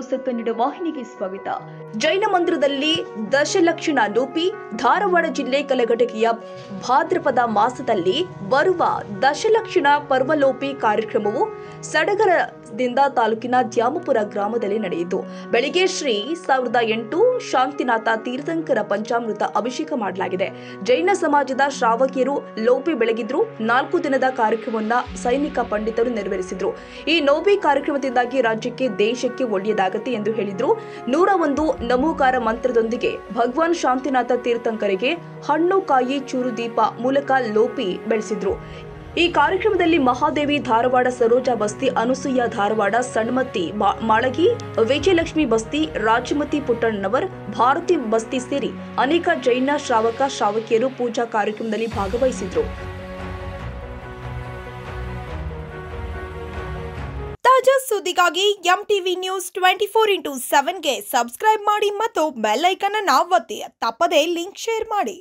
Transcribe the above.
ಹೊಸ ಕನ್ನಡ ವಾಹಿನಿಗೆ ಸ್ವಾಗತ. ಜೈನ ಮಂದಿರದಲ್ಲಿ ದಶಲಕ್ಷಣ ಲೋಪಿ. ಧಾರವಾಡ ಜಿಲ್ಲೆ ಕಲಘಟಗಿಯ ಭಾದ್ರಪದ ಮಾಸದಲ್ಲಿ ಬರುವ ದಶಲಕ್ಷಣ ಪರ್ವಲೋಪಿ ಕಾರ್ಯಕ್ರಮವು ಸಡಗರದಿಂದ ತಾಲೂಕಿನ ದ್ಯಾಮಪುರ ಗ್ರಾಮದಲ್ಲಿ ನಡೆಯಿತು. ಬೆಳಿಗ್ಗೆ ಶ್ರೀ 1008 ಶಾಂತಿನಾಥ ತೀರ್ಥಂಕರ ಪಂಚಾಮೃತ ಅಭಿಷೇಕ ಮಾಡಲಾಗಿದೆ. ಜೈನ ಸಮಾಜದ ಶ್ರಾವಕಿಯರು ಲೋಪಿ ಬೆಳಗಿದ್ರು. 4 ದಿನದ ಕಾರ್ಯಕ್ರಮವನ್ನ ಸೈನಿಕ ಪಂಡಿತರು ನೆರವೇರಿಸಿದ್ರು. ಈ ಲೋಪಿ ಕಾರ್ಯಕ್ರಮದಿಂದಾಗಿ ರಾಜ್ಯಕ್ಕೆ ದೇಶಕ್ಕೆ ಒಳ್ಳೆಯದಾಗತ್ತೆ ಎಂದು ಹೇಳಿದ್ರು. 101 ನಮೋಕಾರ ಮಂತ್ರದೊಂದಿಗೆ ಭಗವಾನ್ ಶಾಂತಿನಾಥ ತೀರ್ಥಂಕರಿಗೆ ಹಣ್ಣು ಕಾಯಿ ಚೂರು ದೀಪ ಮೂಲಕ ಲೋಪಿ ಬೆಳೆಸಿದ್ರು. ಈ ಕಾರ್ಯಕ್ರಮದಲ್ಲಿ ಮಹಾದೇವಿ ಧಾರವಾಡ, ಸರೋಜಾ ಬಸ್ತಿ, ಅನುಸೂಯ ಧಾರವಾಡ, ಸಣ್ಮತಿ ಮಾಳಗಿ, ವಿಜಯಲಕ್ಷ್ಮಿ ಬಸ್ತಿ, ರಾಜಮತಿ ಪುಟ್ಟಣ್ಣನವರ್, ಭಾರತಿ ಬಸ್ತಿ ಸೇರಿ ಅನೇಕ ಜೈನ ಶ್ರಾವಕಿಯರು ಪೂಜಾ ಕಾರ್ಯಕ್ರಮದಲ್ಲಿ ಭಾಗವಹಿಸಿದ್ರು. ತಾಜಾ ಸುದ್ದಿಗಾಗಿ ಎಂಟಿವಿ ನ್ಯೂಸ್ 24x7 ಗೆ ಸಬ್ಸ್ಕ್ರೈಬ್ ಮಾಡಿ ಮತ್ತು ಬೆಲ್ ಐಕಾನ್ ಅನ್ನು ಒತ್ತಿ. ತಪ್ಪದೇ ಲಿಂಕ್ ಶೇರ್ ಮಾಡಿ.